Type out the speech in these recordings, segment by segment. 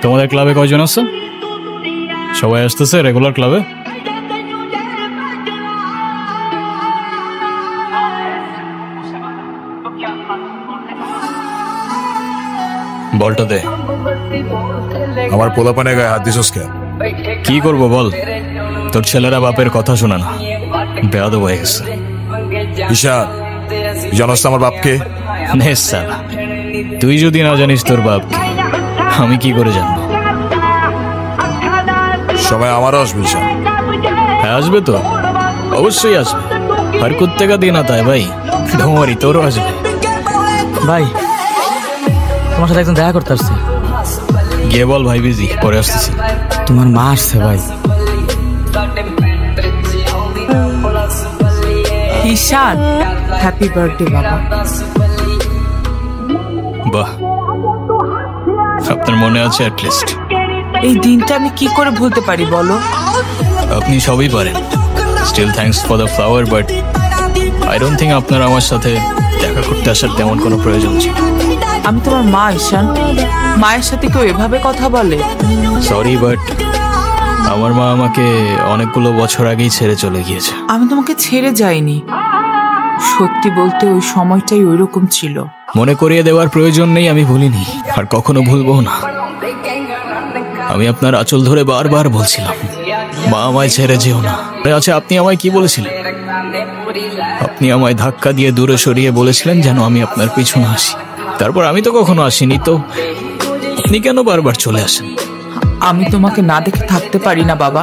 তোমাদের ক্লাবে কয়জন আছে? সবাই আসতেছে রেগুলার ক্লাবে? বলটা দে। আমার পোলাপানে গায়ে হাত দিছস কেন? কি করবো বল, তোর ছেলেরা বাপের কথা শোনা না, বেয়াদব হয়ে গেছে। ঈশান, তুই জানোস তো আমার বাপকে? তুই যদি না জানিস তোর বাপকে, আমি কি করে জানবো? সময় আমারও আসবে ঈশান। হ্যাঁ আসবে তো, অবশ্যই আসবে। আর কুত্তেকা দিন আতা ভাই, ডোমারি তোরও আসবে। ভাই তোমার সাথে একজন দেখা করতে আসছে। গিয়ে বল ভাই বিজি, পরে আসতেছি। তোমার মা আসছে ভাই। ঈশান, হ্যাপি বার্থডে বাবা। বাহ, আপনার মনে আছে অ্যাটলিস্ট। এই দিনটা আমি কি করে ভুলতে পারি বলো? আপনি সবই পারেন। Still thanks for the flower, but I don't think আপনার আমার সাথে দেখা করতে আসার তেমন কোনো প্রয়োজন ছিল। আমি তোমার মা ঈশান, মায়ের সাথে কেউ এভাবে কথা বলে? সরি, বাট আমার মা আমাকে অনেকগুলো বছর আগেই ছেড়ে চলে গিয়েছে। আমি তোমাকে ছেড়ে যাইনি, সত্যি বলতে ওই সময়টাই ওইরকম ছিল। মনে করিয়ে দেওয়ার প্রয়োজন নেই, আমি ভুলিনি আর কখনো ভুলবো না। আমি আপনার আঁচল ধরে বারবার বলছিলাম, মা আমায় ছেড়ে যেও না। আচ্ছা, আপনি আমায় কি বলেছিলেন? আপনি আমায় ধাক্কা দিয়ে দূরে সরিয়ে বলেছিলেন যেন আমি আপনার পিছনে আসি। তারপর আমি তো কখনো আসিনি, তো আপনি কেন বারবার চলে আসেন? আমি তোমাকে না দেখে থাকতে পারি না বাবা,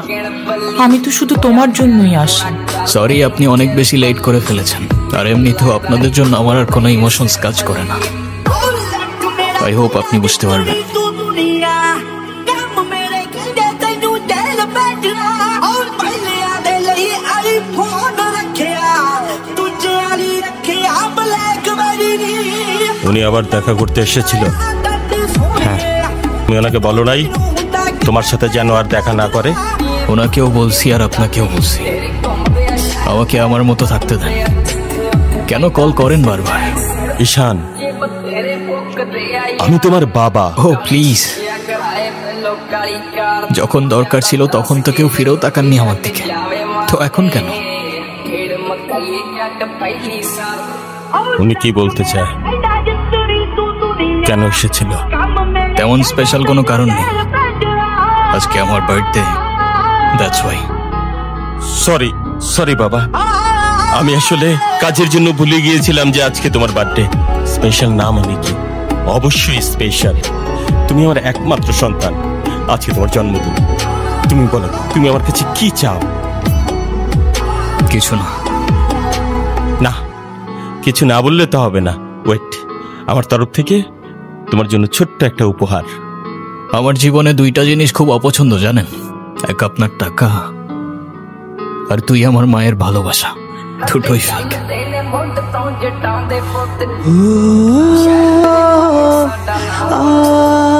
আমি তো শুধু তোমার জন্যই আসি। সরি, আপনি অনেক বেশি লেট করে ফেলেছেন। আর এমনিতেও আপনাদের জন্য আমার আর কোনো ইমোশনস কাজ করে না। আই হোপ আপনি বুঝতে পারবেন। উনি আবার দেখা করতে এসেছিল? হ্যাঁ, তুমি ওনাকে বলো নাই তোমার সাথে যেন আর দেখা না করে? ওনাকেও বলছি আর আপনাকেও বলছি, আমাকে আমার মতো থাকতে দেন। কেন কল করেন বারবার? ঈশান, আমি তোমার বাবা। ও প্লিজ, যখন দরকার ছিল তখন তো কেউ ফিরেও তাকাননি আমার দিকে, তো এখন কেন? উনি কি বলতে চায়? কেন এসেছিল? তেমন স্পেশাল কোনো কারণ নেই, আজকে আমার বার্থডে, দ্যাটস ওয়াই। সরি বাবা, আমি আসলে কাজের জন্য ভুলে গিয়েছিলাম যে আজকে তোমার বার্থডে। স্পেশাল না মানে কি? অবশ্যই স্পেশাল। তুমি আমার একমাত্র সন্তান, আজকে তোমার জন্মদিন। তুমি বলো, তুমি আমার কাছে কি চাও? কিছু না। না, কিছু না বললে তো হবে না। ওয়েট, আমার তরফ থেকে তোমার জন্য ছোট্ট একটা উপহার। আমার জীবনে দুইটা জিনিস খুব অপছন্দ জানেন, এক আপনার টাকা আর তুই আমার মায়ের ভালোবাসা, দুটোই ফেক। Oh